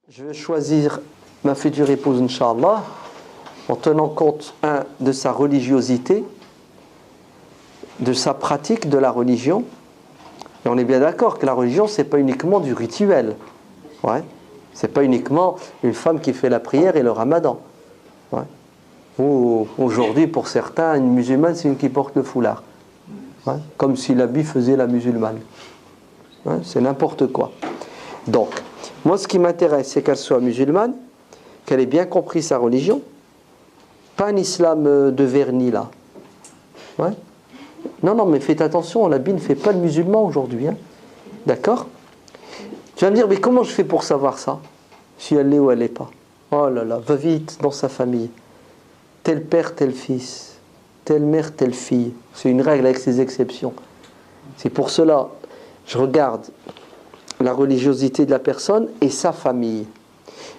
Je vais choisir ma future épouse, Inch'Allah, en tenant compte, de sa religiosité, de sa pratique de la religion. Et on est bien d'accord que la religion, c'est pas uniquement du rituel. Ouais. C'est pas uniquement une femme qui fait la prière et le ramadan. Ouais. Ou aujourd'hui, pour certains, une musulmane, c'est une qui porte le foulard. Ouais. Comme si l'habit faisait la musulmane. Ouais. C'est n'importe quoi. Donc, moi, ce qui m'intéresse, c'est qu'elle soit musulmane, qu'elle ait bien compris sa religion, pas un islam de vernis, là. Ouais. Non, mais faites attention, l'habit ne fait pas le musulman aujourd'hui. Hein. D'accord ? Tu vas me dire, mais comment je fais pour savoir ça ? Si elle l'est ou elle l'est pas. Oh là là, va vite dans sa famille. Tel père, tel fils. Telle mère, telle fille. C'est une règle avec ses exceptions. C'est pour cela, je regarde la religiosité de la personne et sa famille.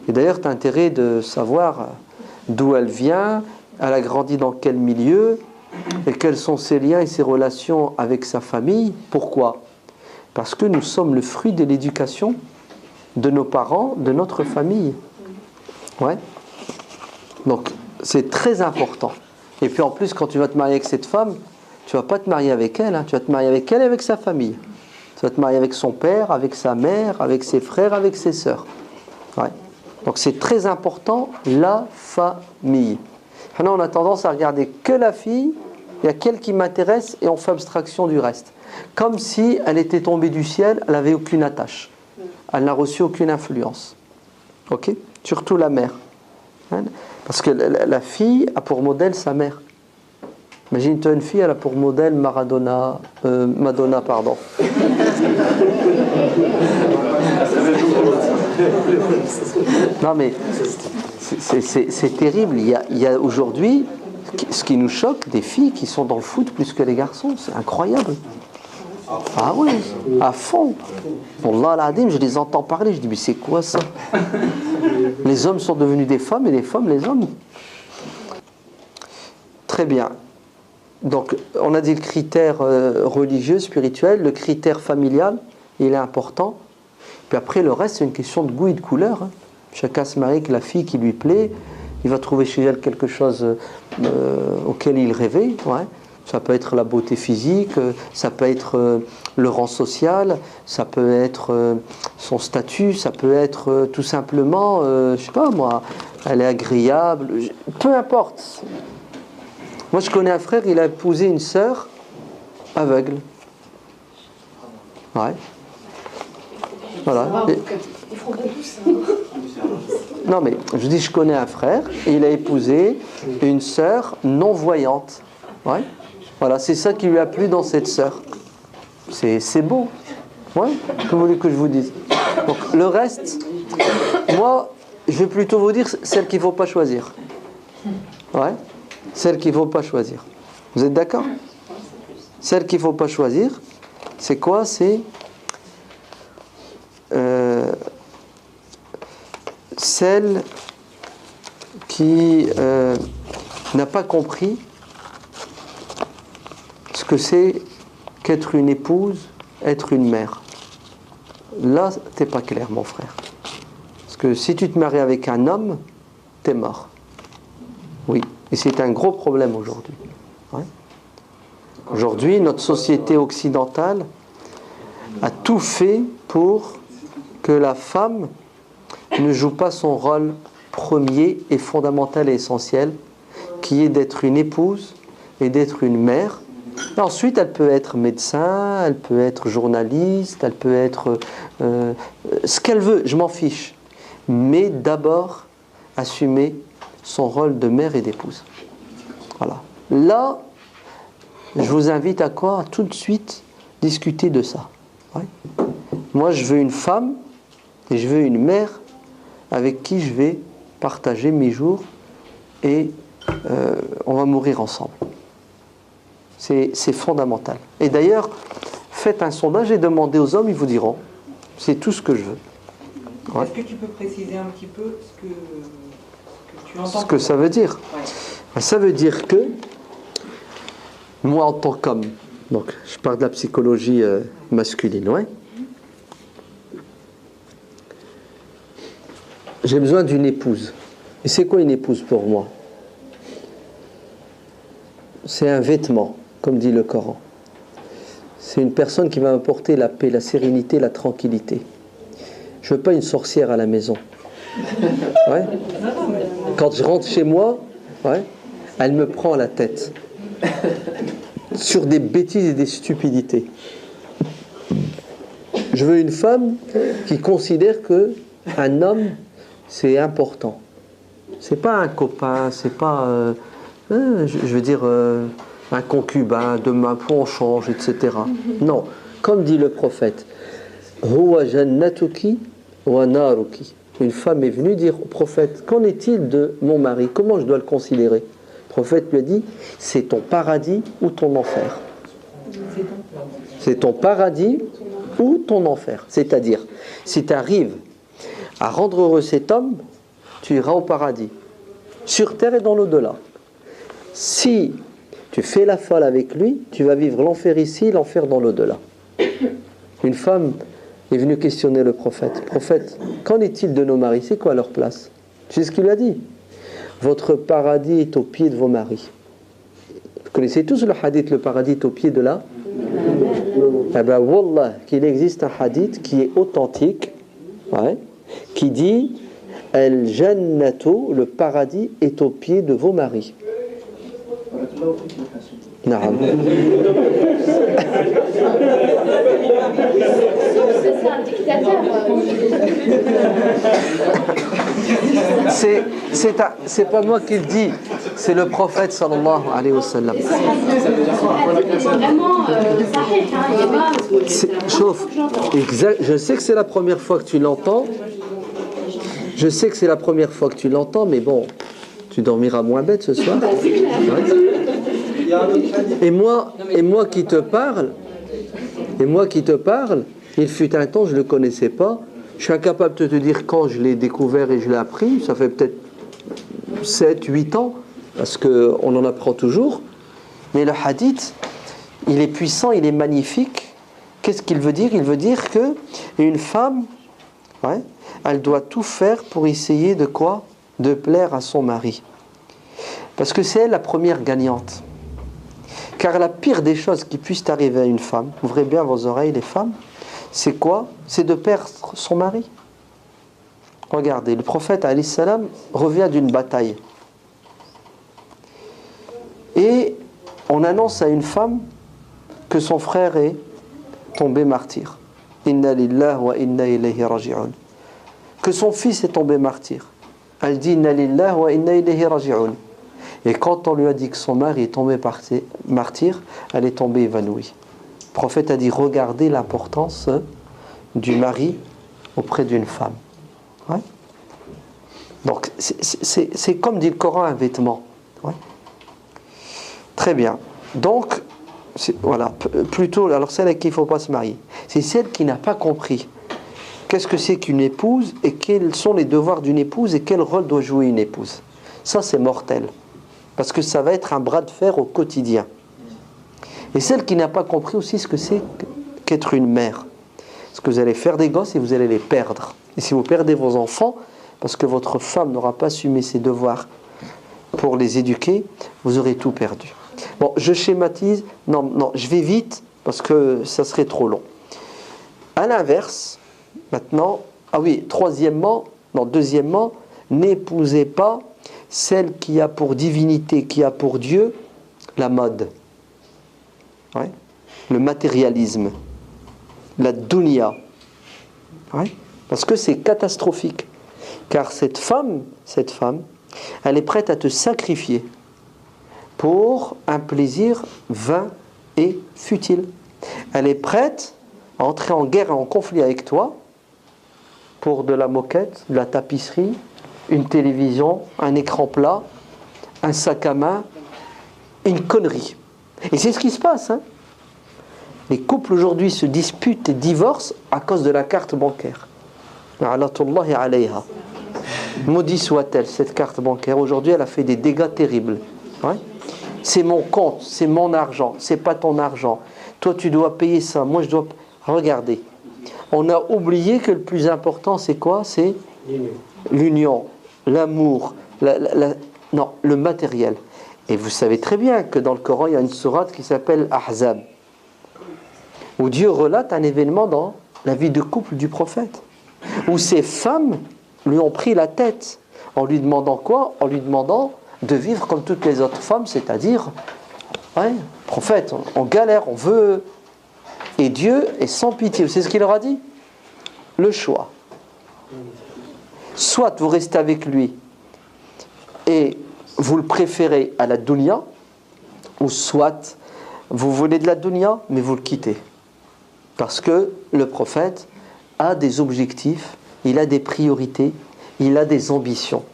Et d'ailleurs, tu as intérêt de savoir d'où elle vient, elle a grandi dans quel milieu, et quels sont ses liens et ses relations avec sa famille. Pourquoi ? Parce que nous sommes le fruit de l'éducation de nos parents, de notre famille. Ouais. Donc, c'est très important. Et puis en plus, quand tu vas te marier avec cette femme, tu ne vas pas te marier avec elle, hein, tu vas te marier avec elle et avec sa famille. Tu vas te marier avec son père, avec sa mère, avec ses frères, avec ses sœurs. Ouais. Donc c'est très important, la famille. Maintenant, on a tendance à regarder que la fille, il y a qu'elle qui m'intéresse et on fait abstraction du reste. Comme si elle était tombée du ciel, elle n'avait aucune attache. Elle n'a reçu aucune influence. Ok ? Surtout la mère. Hein ? Parce que la fille a pour modèle sa mère. Imagine-toi une fille, elle a pour modèle Madonna, pardon. Non mais c'est terrible. Il y a aujourd'hui, ce qui nous choque, des filles qui sont dans le foot plus que les garçons. C'est incroyable. Ah oui, à fond. Wallah al-Adim, je les entends parler, je dis mais c'est quoi ça ? Les hommes sont devenus des femmes et les femmes les hommes. Très bien. Donc, on a dit le critère religieux, spirituel, le critère familial, il est important. Puis après, le reste, c'est une question de goût et de couleur. Hein. Chacun se marie avec la fille qui lui plaît. Il va trouver chez elle quelque chose auquel il rêvait. Ouais. Ça peut être la beauté physique, ça peut être le rang social, ça peut être son statut, ça peut être tout simplement, je sais pas moi, elle est agréable, peu importe. Moi, je connais un frère, il a épousé une sœur aveugle. Ouais. Voilà. Ils font pas tout ça. Non, mais je dis, je connais un frère, et il a épousé une sœur non-voyante. Ouais. Voilà, c'est ça qui lui a plu dans cette sœur. C'est beau. Ouais. Que vous voulez que je vous dise ? Donc, le reste, moi, je vais plutôt vous dire celle qu'il ne faut pas choisir. Ouais. Celle qu'il ne faut pas choisir. Vous êtes d'accord ? Celle qu'il ne faut pas choisir, c'est quoi ? C'est celle qui n'a pas compris ce que c'est qu'être une épouse, être une mère. Là, t'es pas clair, mon frère. Parce que si tu te maries avec un homme, t'es mort. Oui. Et c'est un gros problème aujourd'hui. Ouais. Aujourd'hui, notre société occidentale a tout fait pour que la femme ne joue pas son rôle premier et fondamental et essentiel, qui est d'être une épouse et d'être une mère. Et ensuite, elle peut être médecin, elle peut être journaliste, elle peut être ce qu'elle veut, je m'en fiche. Mais d'abord, assumer son rôle de mère et d'épouse. Voilà. Là, je vous invite à quoi ? À tout de suite discuter de ça. Ouais. Moi, je veux une femme et je veux une mère avec qui je vais partager mes jours et on va mourir ensemble. C'est fondamental. Et d'ailleurs, faites un sondage et demandez aux hommes, ils vous diront. C'est tout ce que je veux. Ouais. Est-ce que tu peux préciser un petit peu ce que tu entends ? Ce que ça veut dire. Ouais. Ça veut dire que moi, en tant qu'homme, donc je parle de la psychologie masculine, ouais. j'ai besoin d'une épouse. Et c'est quoi une épouse pour moi? C'est un vêtement, comme dit le Coran. C'est une personne qui va m'apporter la paix, la sérénité, la tranquillité. Je veux pas une sorcière à la maison. Ouais. Quand je rentre chez moi, ouais, elle me prend la tête sur des bêtises et des stupidités. Je veux une femme qui considère que un homme c'est important. C'est pas un copain, c'est pas je veux dire un concubin, demain on change, etc. Non, comme dit le prophète, Huwa jannatuki wa naruki. Une femme est venue dire au prophète, qu'en est-il de mon mari? Comment je dois le considérer? Le prophète lui a dit, c'est ton paradis ou ton enfer. C'est ton paradis ou ton enfer. C'est-à-dire, si tu arrives à rendre heureux cet homme, tu iras au paradis, sur terre et dans l'au-delà. Si tu fais la folle avec lui, tu vas vivre l'enfer ici, l'enfer dans l'au-delà. Une femme est venue questionner le prophète. Prophète, qu'en est-il de nos maris? C'est quoi leur place? Tu sais ce qu'il lui a dit? Votre paradis est au pied de vos maris. Vous connaissez tous le hadith, le paradis est au pied de là. Eh bien, wallah, qu'il existe un hadith qui est authentique, ouais, qui dit El Jannatu, le paradis est au pied de vos maris. Naam. C'est un dictateur. C'est pas moi qui le dis, c'est le prophète sallallahu alayhi wa sallam. C'est vraiment Chauffe, exact. Je sais que c'est la première fois que tu l'entends. Je sais que c'est la première fois que tu l'entends, mais bon, tu dormiras moins bête ce soir. Ouais. Et moi qui te parle, il fut un temps, je ne le connaissais pas. Je suis incapable de te dire quand je l'ai découvert et je l'ai appris. Ça fait peut-être 7, 8 ans, parce qu'on en apprend toujours. Mais le hadith, il est puissant, il est magnifique. Qu'est-ce qu'il veut dire? Il veut dire qu'une femme, ouais, elle doit tout faire pour essayer de quoi? De plaire à son mari. Parce que c'est elle la première gagnante. Car la pire des choses qui puissent arriver à une femme, ouvrez bien vos oreilles les femmes, c'est quoi? C'est de perdre son mari. Regardez, le prophète alayhi salam revient d'une bataille. Et on annonce à une femme que son frère est tombé martyr. Inna lillahi wa inna ilayhi raji'un. Que son fils est tombé martyr. Elle dit Inna lillahi wa inna ilayhi raji'un. Et quand on lui a dit que son mari est tombé martyr, elle est tombée évanouie. Le prophète a dit, regardez l'importance du mari auprès d'une femme. Ouais. Donc, c'est comme dit le Coran, un vêtement. Ouais. Très bien. Donc, voilà, plutôt, alors celle avec qui il ne faut pas se marier, c'est celle qui n'a pas compris qu'est-ce que c'est qu'une épouse et quels sont les devoirs d'une épouse et quel rôle doit jouer une épouse. Ça, c'est mortel. Parce que ça va être un bras de fer au quotidien. Et celle qui n'a pas compris aussi ce que c'est qu'être une mère. Parce que vous allez faire des gosses et vous allez les perdre. Et si vous perdez vos enfants, parce que votre femme n'aura pas assumé ses devoirs pour les éduquer, vous aurez tout perdu. Bon, je schématise. Non, je vais vite parce que ça serait trop long. À l'inverse, maintenant, deuxièmement, n'épousez pas celle qui a pour divinité, qui a pour Dieu la mode, ouais, le matérialisme, la dunya, ouais, parce que c'est catastrophique. Car cette femme, elle est prête à te sacrifier pour un plaisir vain et futile. Elle est prête à entrer en guerre et en conflit avec toi pour de la moquette, de la tapisserie, une télévision, un écran plat, un sac à main, une connerie. Et c'est ce qui se passe. Hein. Les couples aujourd'hui se disputent et divorcent à cause de la carte bancaire. La'natullahi alayha. Maudit soit-elle, cette carte bancaire. Aujourd'hui, elle a fait des dégâts terribles. Ouais. C'est mon compte, c'est mon argent, c'est pas ton argent. Toi, tu dois payer ça. Moi, je dois... Regardez. On a oublié que le plus important, c'est quoi? C'est l'union, l'amour, non, le matériel. Et vous savez très bien que dans le Coran, il y a une sourate qui s'appelle Ahzab, où Dieu relate un événement dans la vie de couple du prophète, où ces femmes lui ont pris la tête, en lui demandant quoi? En lui demandant de vivre comme toutes les autres femmes, c'est-à-dire, ouais, prophète, on galère, on veut... Et Dieu est sans pitié. C'est ce qu'il leur a dit? Le choix. Soit vous restez avec lui et vous le préférez à la dunya, ou soit vous voulez de la dunya, mais vous le quittez. Parce que le prophète a des objectifs, il a des priorités, il a des ambitions.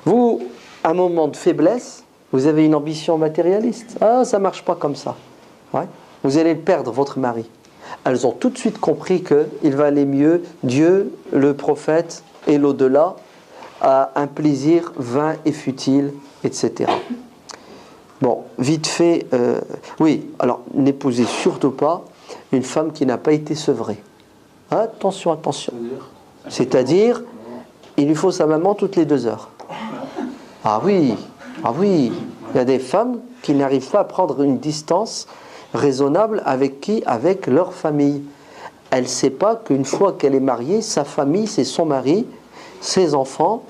Vous, à un moment de faiblesse, vous avez une ambition matérialiste. Ah, ça ne marche pas comme ça. Ouais. Vous allez perdre votre mari. Elles ont tout de suite compris qu'il valait mieux Dieu, le prophète et l'au-delà à un plaisir vain et futile, etc. Bon, vite fait, oui, alors n'épousez surtout pas une femme qui n'a pas été sevrée. Attention, attention. C'est-à-dire, il lui faut sa maman toutes les 2 heures. Ah oui, il y a des femmes qui n'arrivent pas à prendre une distance raisonnable avec qui? Avec leur famille. Elle ne sait pas qu'une fois qu'elle est mariée, sa famille, c'est son mari, ses enfants,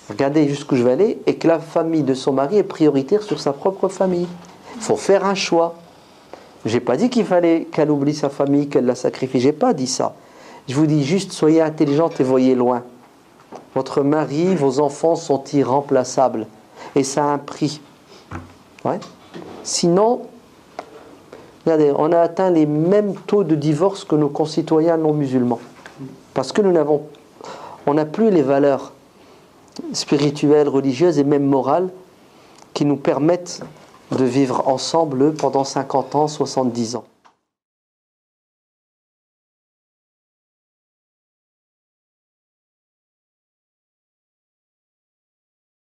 regardez jusqu'où je vais aller, et que la famille de son mari est prioritaire sur sa propre famille. Il faut faire un choix. Je n'ai pas dit qu'il fallait qu'elle oublie sa famille, qu'elle la sacrifie. Je n'ai pas dit ça. Je vous dis juste, soyez intelligente et voyez loin. Votre mari, vos enfants sont irremplaçables. Et ça a un prix. Ouais. Sinon, regardez, on a atteint les mêmes taux de divorce que nos concitoyens non musulmans. Parce que on n'a plus les valeurs spirituelles, religieuses et même morales qui nous permettent de vivre ensemble pendant 50 ans, 70 ans.